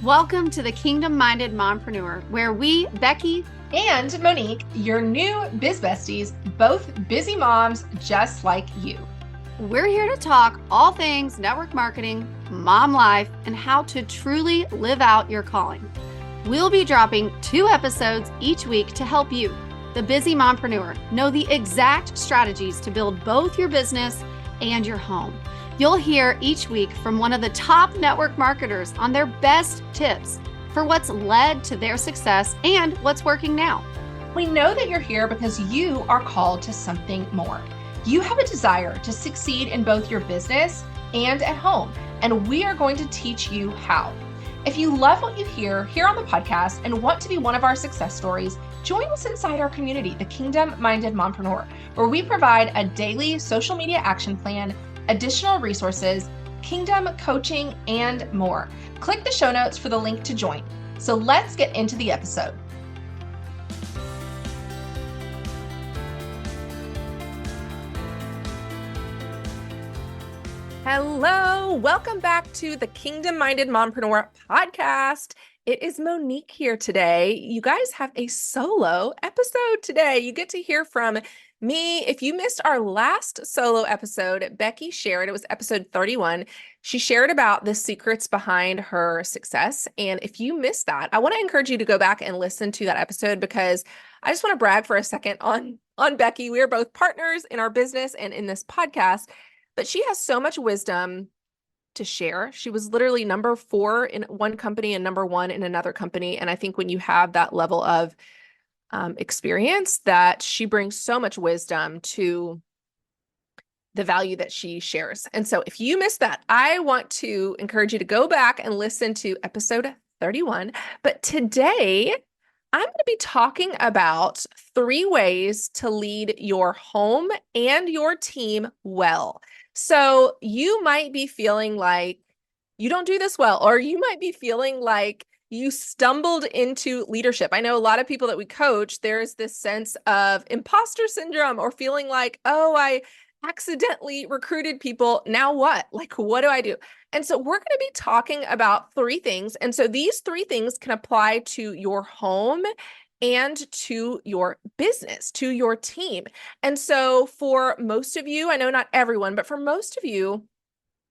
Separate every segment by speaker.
Speaker 1: Welcome to the Kingdom Minded Mompreneur, where we, Becky
Speaker 2: and Monique, your new biz besties, both busy moms just like you.
Speaker 1: We're here to talk all things network marketing, mom life, and how to truly live out your calling. We'll be dropping 2 episodes each week to help you, the busy mompreneur, know the exact strategies to build both your business and your home. You'll hear each week from one of the top network marketers on their best tips for what's led to their success and what's working now.
Speaker 2: We know that you're here because you are called to something more. You have a desire to succeed in both your business and at home, and we are going to teach you how. If you love what you hear here on the podcast and want to be one of our success stories, join us inside our community, the Kingdom Minded Mompreneur, where we provide a daily social media action plan, additional resources, kingdom coaching, and more. Click the show notes for the link to join. So let's get into the episode.
Speaker 3: Hello, welcome back to the Kingdom Minded Mompreneur podcast. It is Monique here today. You guys have a solo episode today. You get to hear from me. If you missed our last solo episode, Becky shared, it was episode 31. She shared about the secrets behind her success. And if you missed that, I want to encourage you to go back and listen to that episode because I just want to brag for a second on Becky. We are both partners in our business and in this podcast, but she has so much wisdom to share. She was literally number 4 in one company and number 1 in another company. And I think when you have that level of experience, that she brings so much wisdom to the value that she shares. And so if you missed that, I want to encourage you to go back and listen to episode 31. But today, I'm going to be talking about 3 ways to lead your home and your team well. So you might be feeling like you don't do this well, or you might be feeling like you stumbled into leadership. I know a lot of people that we coach, there's this sense of imposter syndrome or feeling like, oh, I accidentally recruited people. Now what? Like, what do I do? And so we're going to be talking about 3 things. And so these 3 things can apply to your home and to your business, to your team. And so for most of you, I know not everyone, but for most of you,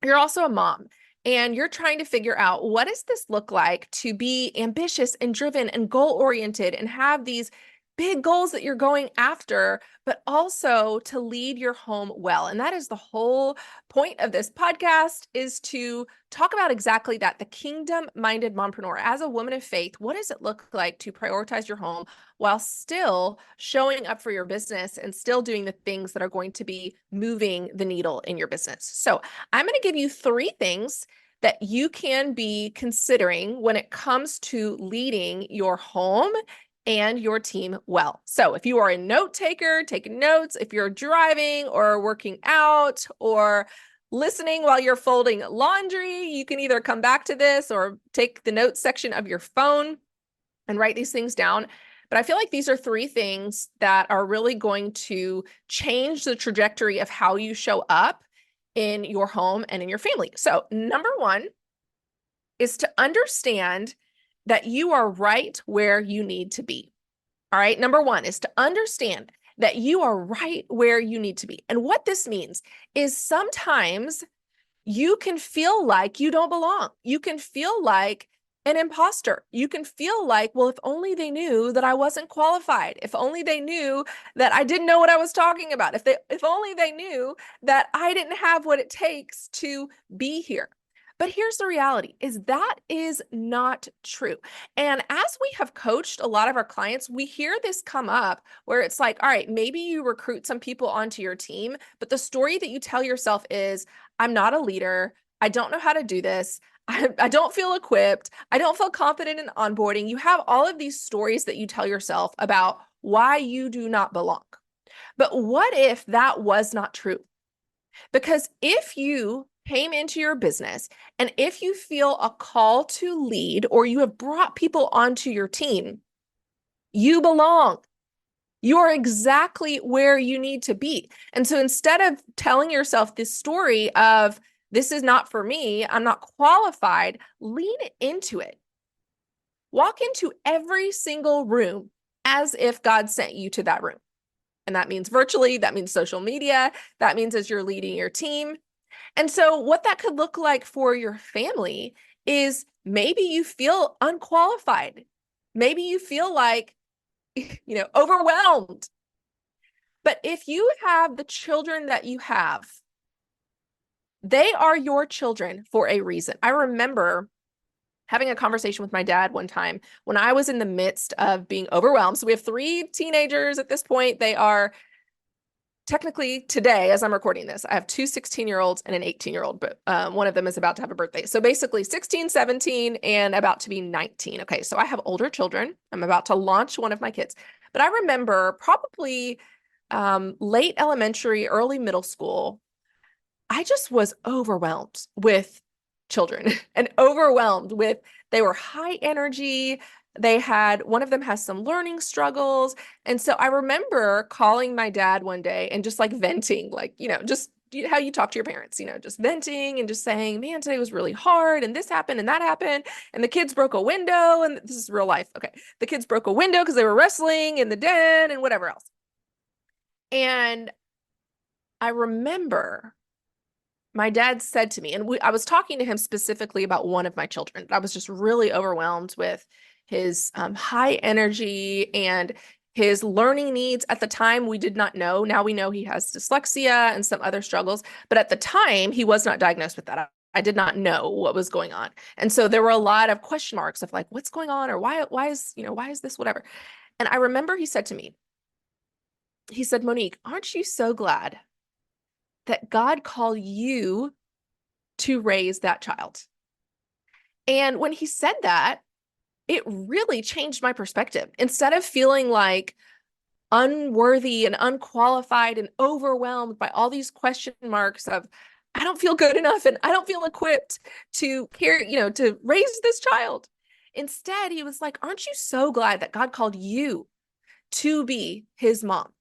Speaker 3: you're also a mom. And you're trying to figure out, what does this look like to be ambitious and driven and goal-oriented and have these big goals that you're going after, but also to lead your home well. And that is the whole point of this podcast, is to talk about exactly that, the kingdom-minded mompreneur. As a woman of faith, what does it look like to prioritize your home while still showing up for your business and still doing the things that are going to be moving the needle in your business? So I'm going to give you 3 things that you can be considering when it comes to leading your home and your team well. So if you are a note taker, taking notes, if you're driving or working out or listening while you're folding laundry, you can either come back to this or take the notes section of your phone and write these things down. But I feel like these are 3 things that are really going to change the trajectory of how you show up in your home and in your family. So number 1 is to understand that you are right where you need to be. All right. Number 1 is to understand that you are right where you need to be. And what this means is sometimes you can feel like you don't belong. You can feel like an imposter. You can feel like, well, if only they knew that I wasn't qualified, if only they knew that I didn't know what I was talking about, if only they knew that I didn't have what it takes to be here. But here's the reality, is that is not true. And as we have coached a lot of our clients, we hear this come up where it's like, all right, maybe you recruit some people onto your team, but the story that you tell yourself is, I'm not a leader. I don't know how to do this. I don't feel equipped. I don't feel confident in onboarding. You have all of these stories that you tell yourself about why you do not belong. But what if that was not true? Because if you came into your business and if you feel a call to lead, or you have brought people onto your team, you belong. You are exactly where you need to be. And so instead of telling yourself this story of, this is not for me, I'm not qualified, lean into it. Walk into every single room as if God sent you to that room. And that means virtually, that means social media, that means as you're leading your team. And so what that could look like for your family is maybe you feel unqualified. Maybe you feel like, overwhelmed. But if you have the children that you have, they are your children for a reason. I remember having a conversation with my dad one time when I was in the midst of being overwhelmed. So we have 3 teenagers at this point. They are technically today, as I'm recording this, I have 2 16-year-olds and an 18-year-old, but one of them is about to have a birthday. So basically 16, 17, and about to be 19. Okay, so I have older children. I'm about to launch one of my kids. But I remember probably late elementary, early middle school, I just was overwhelmed with children and overwhelmed with, they were high energy. One of them has some learning struggles. And so I remember calling my dad one day and just like venting, just how you talk to your parents, just venting and just saying, man, today was really hard. And this happened and that happened. And the kids broke a window. And this is real life. Okay. The kids broke a window because they were wrestling in the den and whatever else. And I remember my dad said to me, and I was talking to him specifically about one of my children. I was just really overwhelmed with his high energy and his learning needs. At the time, we did not know. Now we know he has dyslexia and some other struggles. But at the time, he was not diagnosed with that. I did not know what was going on. And so there were a lot of question marks of like, what's going on? Or why is this, whatever. And I remember he said to me, he said, Monique, aren't you so glad that God called you to raise that child? And when he said that, it really changed my perspective. Instead of feeling like unworthy and unqualified and overwhelmed by all these question marks of, I don't feel good enough and I don't feel equipped to care, to raise this child. Instead, he was like, aren't you so glad that God called you to be his mom?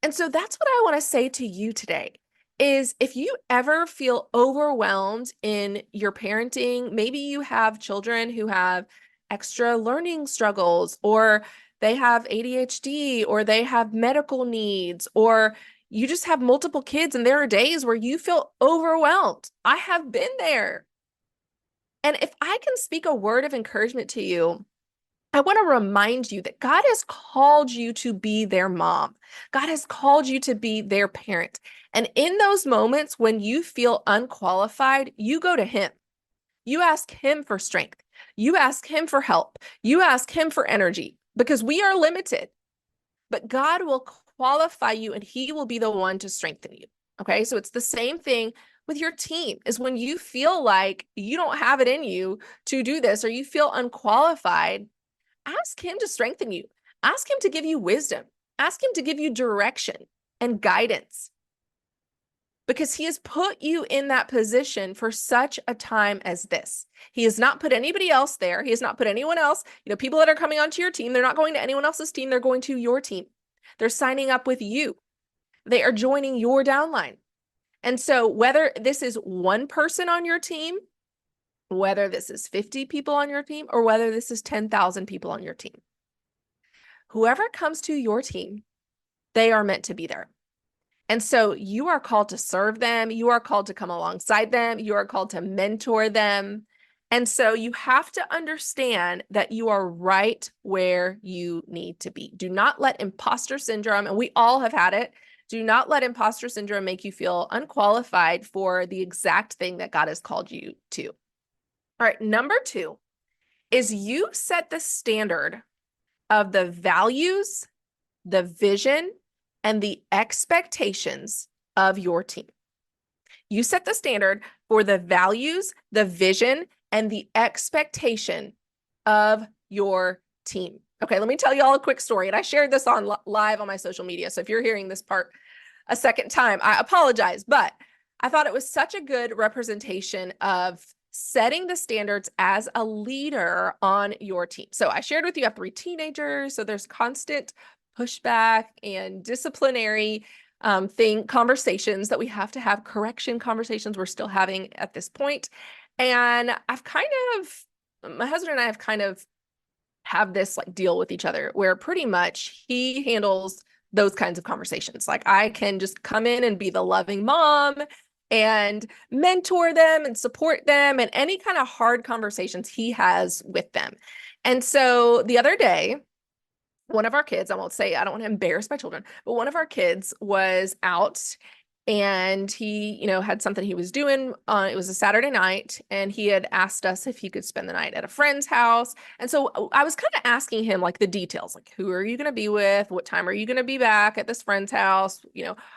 Speaker 3: And so that's what I want to say to you today is if you ever feel overwhelmed in your parenting, maybe you have children who have extra learning struggles, or they have ADHD, or they have medical needs, or you just have multiple kids and there are days where you feel overwhelmed. I have been there. And if I can speak a word of encouragement to you, I want to remind you that God has called you to be their mom. God has called you to be their parent. And in those moments when you feel unqualified, you go to him. You ask him for strength. You ask him for help. You ask him for energy because we are limited. But God will qualify you and he will be the one to strengthen you. Okay, so it's the same thing with your team is when you feel like you don't have it in you to do this or you feel unqualified, ask him to strengthen you. Ask him to give you wisdom. Ask him to give you direction and guidance because he has put you in that position for such a time as this. He has not put anybody else there. He has not put anyone else. People that are coming onto your team, they're not going to anyone else's team. They're going to your team. They're signing up with you. They are joining your downline. And so whether this is one person on your team, whether this is 50 people on your team, or whether this is 10,000 people on your team, whoever comes to your team, they are meant to be there. And so you are called to serve them. You are called to come alongside them. You are called to mentor them. And so you have to understand that you are right where you need to be. Do not let imposter syndrome, and we all have had it, do not let imposter syndrome make you feel unqualified for the exact thing that God has called you to. All right, number 2 is you set the standard of the values, the vision, and the expectations of your team. You set the standard for the values, the vision, and the expectation of your team. Okay, let me tell you all a quick story. And I shared this on live on my social media. So if you're hearing this part a second time, I apologize, but I thought it was such a good representation of setting the standards as a leader on your team. So I shared with you, I have 3 teenagers. So there's constant pushback and disciplinary conversations that we have to have, correction conversations we're still having at this point. And my husband and I have kind of have this like deal with each other where pretty much he handles those kinds of conversations. Like I can just come in and be the loving mom and mentor them and support them and any kind of hard conversations he has with them. And so the other day, one of our kids, I won't say, I don't want to embarrass my children, but one of our kids was out and he, had something he was doing. It was a Saturday night and he had asked us if he could spend the night at a friend's house. And so I was kind of asking him like the details, like, who are you going to be with? What time are you going to be back at this friend's house?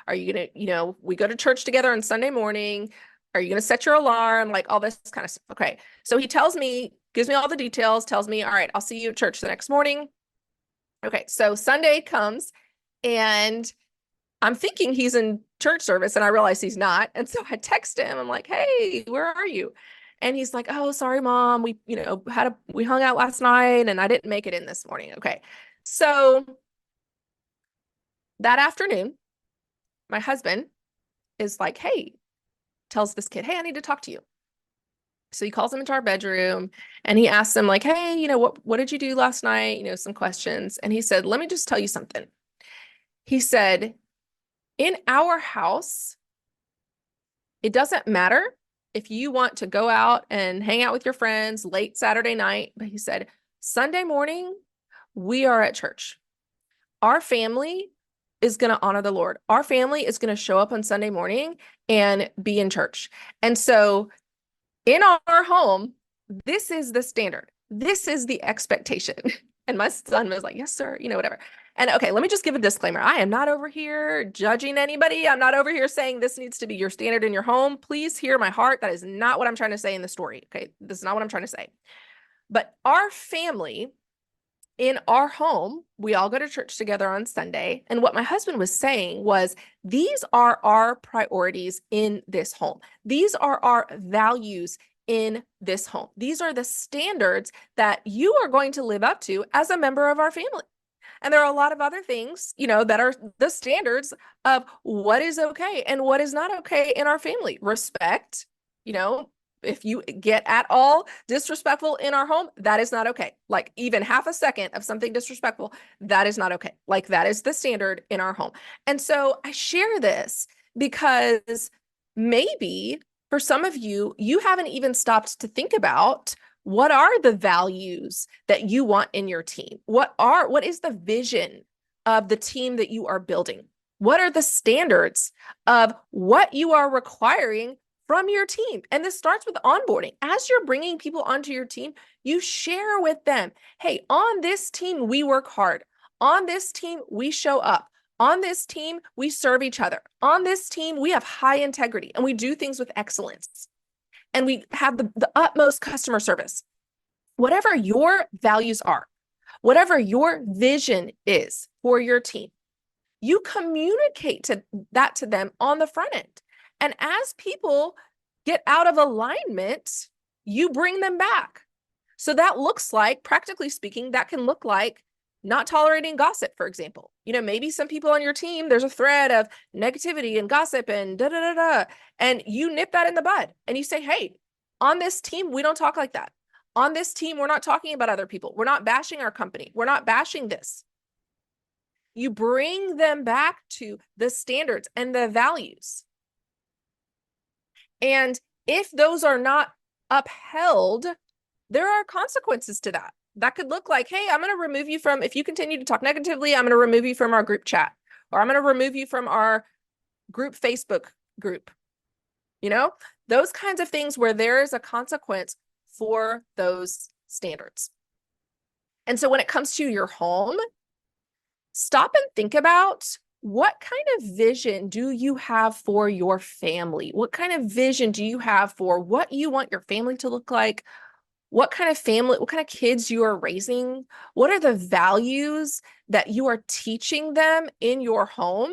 Speaker 3: Are you going to, we go to church together on Sunday morning. Are you going to set your alarm? Like all this kind of stuff. Okay. So he gives me all the details, tells me, all right, I'll see you at church the next morning. Okay. So Sunday comes and I'm thinking he's in church service and I realize he's not. And so I text him. I'm like, hey, where are you? And he's like, oh, sorry, Mom. We, we hung out last night and I didn't make it in this morning. Okay. So that afternoon, my husband is like, hey, tells this kid, hey, I need to talk to you. So he calls him into our bedroom and he asks him like, hey, what did you do last night? Some questions. And he said, let me just tell you something. He said, in our house, it doesn't matter if you want to go out and hang out with your friends late Saturday night. But he said, Sunday morning, we are at church. Our family is going to honor the Lord. Our family is going to show up on Sunday morning and be in church. And so in our home, this is the standard. This is the expectation. And my son was like, yes, sir, whatever. And okay, let me just give a disclaimer. I am not over here judging anybody. I'm not over here saying this needs to be your standard in your home. Please hear my heart. That is not what I'm trying to say in the story. Okay, this is not what I'm trying to say. But our family, in our home, we all go to church together on Sunday. And what my husband was saying was, these are our priorities in this home. These are our values in this home. These are the standards that you are going to live up to as a member of our family. And there are a lot of other things, that are the standards of what is okay and what is not okay in our family. Respect, if you get at all disrespectful in our home, that is not okay. Like even half a second of something disrespectful, that is not okay. Like that is the standard in our home. And so I share this because maybe for some of you, you haven't even stopped to think about what are the values that you want in your team? What is the vision of the team that you are building? What are the standards of what you are requiring from your team? And this starts with onboarding. As you're bringing people onto your team, you share with them, hey, on this team, we work hard. On this team, we show up. On this team, we serve each other. On this team, we have high integrity and we do things with excellence. And we have the utmost customer service. Whatever your values are, whatever your vision is for your team, you communicate that to them on the front end. And as people get out of alignment, you bring them back. So that looks like, practically speaking, that can look like not tolerating gossip, for example. Maybe some people on your team, there's a thread of negativity and gossip and and you nip that in the bud and you say, hey, on this team, we don't talk like that. On this team, we're not talking about other people. We're not bashing our company. We're not bashing this. You bring them back to the standards and the values. And if those are not upheld, there are consequences to that. That could look like, hey, I'm going to remove you from, if you continue to talk negatively, I'm going to remove you from our group chat, or I'm going to remove you from our group Facebook group. Those kinds of things where there is a consequence for those standards. And so when it comes to your home, stop and think about, what kind of vision do you have for your family? What kind of vision do you have for what you want your family to look like? What kind of kids you are raising? What are the values that you are teaching them in your home?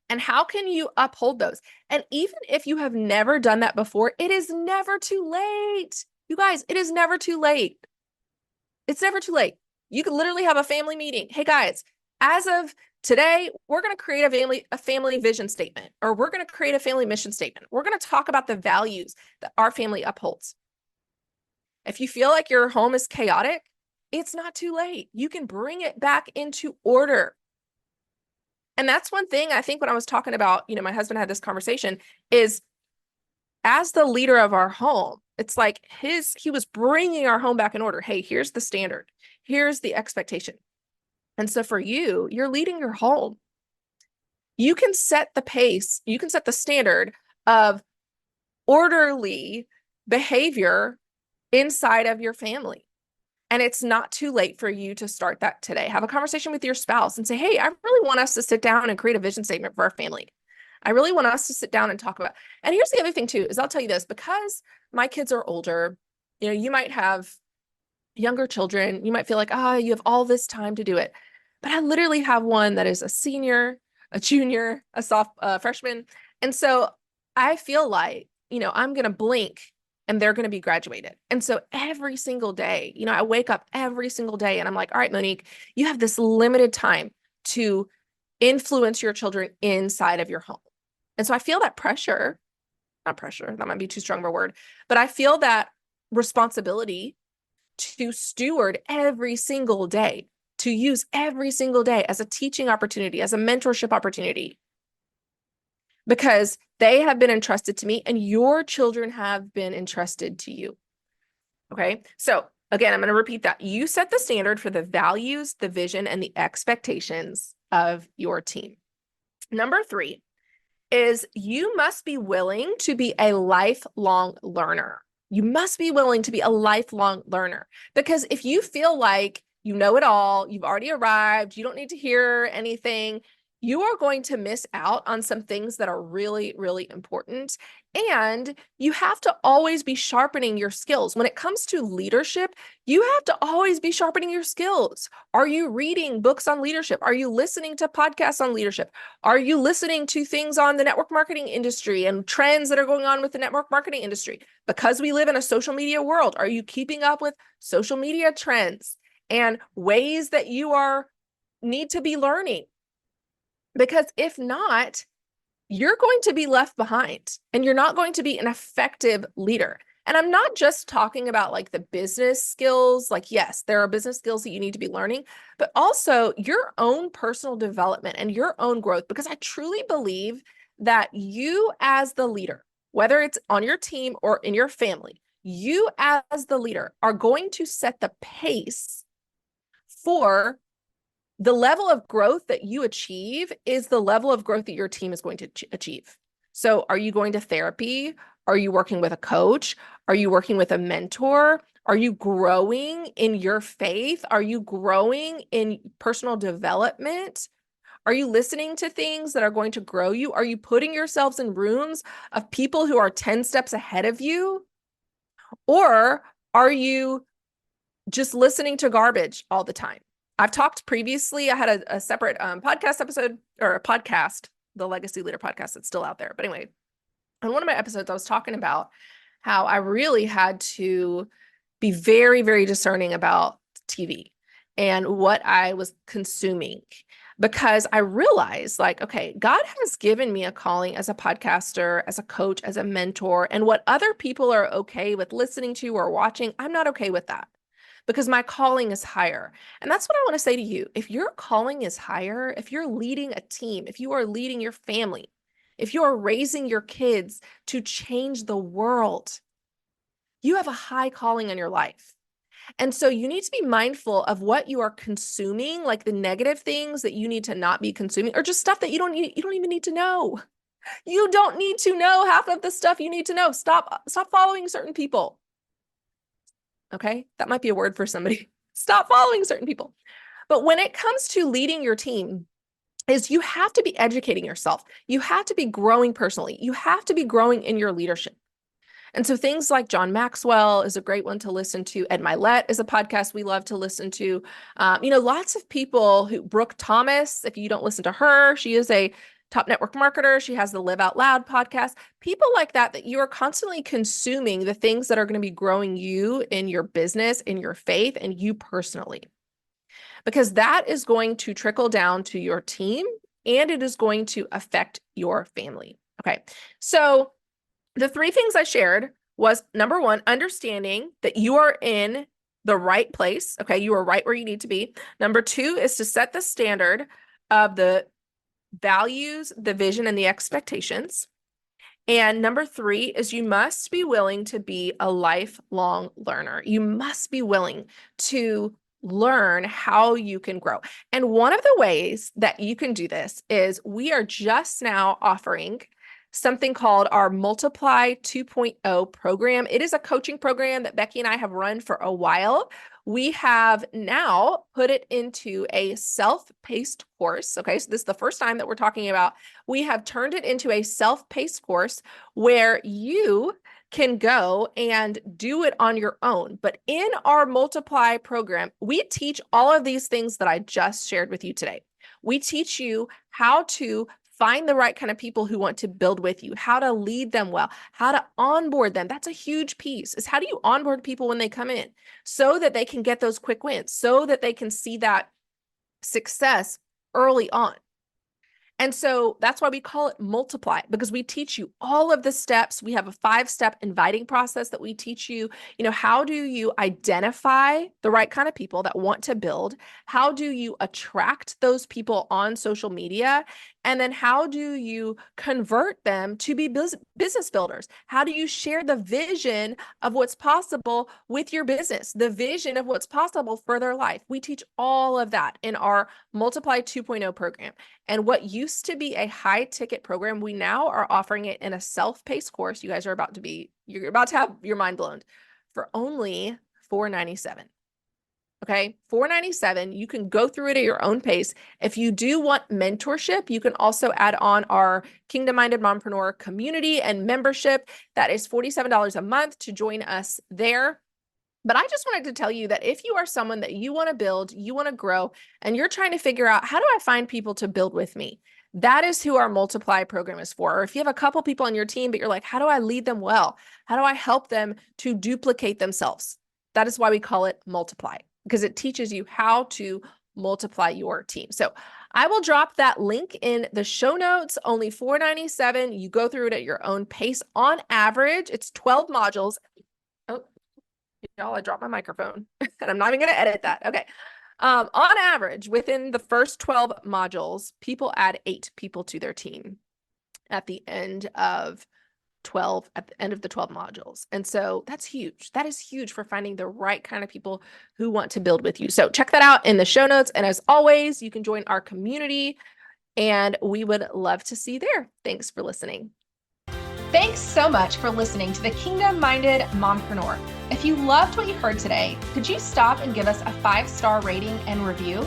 Speaker 3: And how can you uphold those? And even if you have never done that before, it is never too late. You guys, it is never too late. It's never too late. You could literally have a family meeting. Hey guys, as of today, we're going to create a family vision statement, or we're going to create a family mission statement. We're going to talk about the values that our family upholds. If you feel like your home is chaotic, It's not too late. You can bring it back into order. And that's one thing I think when I was talking about, my husband had this conversation is as the leader of our home, it's like he was bringing our home back in order. Hey, here's the standard. Here's the expectation. And so for you, you're leading your home. You can set the pace. You can set the standard of orderly behavior inside of your family. And it's not too late for you to start that today. Have a conversation with your spouse and say, hey, I really want us to sit down and create a vision statement for our family. I really want us to sit down and talk about. And here's the other thing too, is I'll tell you this, because my kids are older, you might have younger children. You might feel like, you have all this time to do it. But I literally have one that is a senior, a junior, a freshman. And so I feel like, I'm going to blink and they're going to be graduated. And so every single day, I wake up every single day and I'm like, all right, Monique, you have this limited time to influence your children inside of your home. And so I feel that pressure, not pressure, that might be too strong of a word, but I feel that responsibility to steward every single day, to use every single day as a teaching opportunity, as a mentorship opportunity, because they have been entrusted to me and your children have been entrusted to you. Okay. So again, I'm going to repeat that. You set the standard for the values, the vision, and the expectations of your team. Number 3 is you must be willing to be a lifelong learner. You must be willing to be a lifelong learner, because if you feel like you know it all, you've already arrived, you don't need to hear anything, you are going to miss out on some things that are really, really important. And you have to always be sharpening your skills. When it comes to leadership, you have to always be sharpening your skills. Are you reading books on leadership? Are you listening to podcasts on leadership? Are you listening to things on the network marketing industry and trends that are going on with the network marketing industry? Because we live in a social media world, are you keeping up with social media trends and ways that you need to be learning? Because if not, you're going to be left behind and you're not going to be an effective leader. And I'm not just talking about like the business skills, like, yes, there are business skills that you need to be learning, but also your own personal development and your own growth, because I truly believe that you as the leader, whether it's on your team or in your family, you as the leader are going to set the pace for the level of growth that you achieve is the level of growth that your team is going to achieve. So are you going to therapy? Are you working with a coach? Are you working with a mentor? Are you growing in your faith? Are you growing in personal development? Are you listening to things that are going to grow you? Are you putting yourselves in rooms of people who are 10 steps ahead of you? Or are you just listening to garbage all the time? I've talked previously, I had a separate podcast episode, or a podcast, the Legacy Leader podcast that's still out there. But anyway, on one of my episodes, I was talking about how I really had to be very, very discerning about TV and what I was consuming, because I realized like, okay, God has given me a calling as a podcaster, as a coach, as a mentor, and what other people are okay with listening to or watching, I'm not okay with that. Because my calling is higher. And that's what I want to say to you. If your calling is higher, if you're leading a team, if you are leading your family, if you are raising your kids to change the world, you have a high calling in your life. And so you need to be mindful of what you are consuming, like the negative things that you need to not be consuming, or just stuff that you don't even need to know. You don't need to know half of the stuff you need to know. Stop following certain people. Okay, that might be a word for somebody. Stop following certain people. But when it comes to leading your team, is you have to be educating yourself. You have to be growing personally. You have to be growing in your leadership. And so things like John Maxwell is a great one to listen to. Ed Mylett is a podcast we love to listen to. Lots of people Brooke Thomas, if you don't listen to her, she is a top network marketer. She has the Live Out Loud podcast. People like that you are constantly consuming the things that are going to be growing you in your business, in your faith, and you personally. Because that is going to trickle down to your team and it is going to affect your family. Okay. So the 3 things I shared was, number 1, understanding that you are in the right place. Okay. You are right where you need to be. Number 2 is to set the standard of the values, the vision, and the expectations. And number 3 is you must be willing to be a lifelong learner. You must be willing to learn how you can grow. And one of the ways that you can do this is we are just now offering something called our Multiply 2.0 program. It is a coaching program that Becky and I have run for a while. We have now put it into a self-paced course. Okay, so this is the first time that we're talking about. We have turned it into a self-paced course where you can go and do it on your own. But in our Multiply program, we teach all of these things that I just shared with you today. We teach you how to find the right kind of people who want to build with you, how to lead them well, how to onboard them. That's a huge piece, is how do you onboard people when they come in so that they can get those quick wins, so that they can see that success early on. And so that's why we call it Multiply, because we teach you all of the steps. We have a 5-step inviting process that we teach you. How do you identify the right kind of people that want to build? How do you attract those people on social media? And then how do you convert them to be business builders? How do you share the vision of what's possible with your business, the vision of what's possible for their life? We teach all of that in our Multiply 2.0 program. And what used to be a high ticket program, we now are offering it in a self-paced course. You guys are you're about to have your mind blown for only $497. Okay, $497. You can go through it at your own pace. If you do want mentorship, you can also add on our Kingdom Minded Mompreneur community and membership. That is $47 a month to join us there. But I just wanted to tell you that if you are someone that you want to build, you want to grow, and you're trying to figure out, how do I find people to build with me? That is who our Multiply program is for. Or if you have a couple people on your team, but you're like, how do I lead them well? How do I help them to duplicate themselves? That is why we call it Multiply, because it teaches you how to multiply your team. So I will drop that link in the show notes, only $497. You go through it at your own pace. On average, it's 12 modules. Oh, y'all, I dropped my microphone and I'm not even going to edit that. Okay. On average, within the first 12 modules, people add 8 people to their team at the end of the 12 modules. And so that's huge. That is huge for finding the right kind of people who want to build with you. So check that out in the show notes. And as always, you can join our community and we would love to see you there. Thanks for listening.
Speaker 2: Thanks so much for listening to the Kingdom Minded Mompreneur. If you loved what you heard today, could you stop and give us a 5-star rating and review?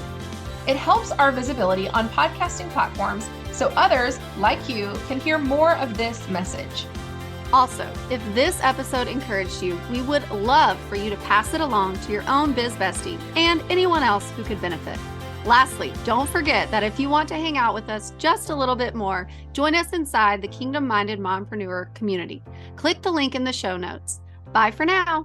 Speaker 2: It helps our visibility on podcasting platforms so others like you can hear more of this message.
Speaker 1: Also, if this episode encouraged you, we would love for you to pass it along to your own biz bestie and anyone else who could benefit. Lastly, don't forget that if you want to hang out with us just a little bit more, join us inside the Kingdom Minded Mompreneur community. Click the link in the show notes. Bye for now.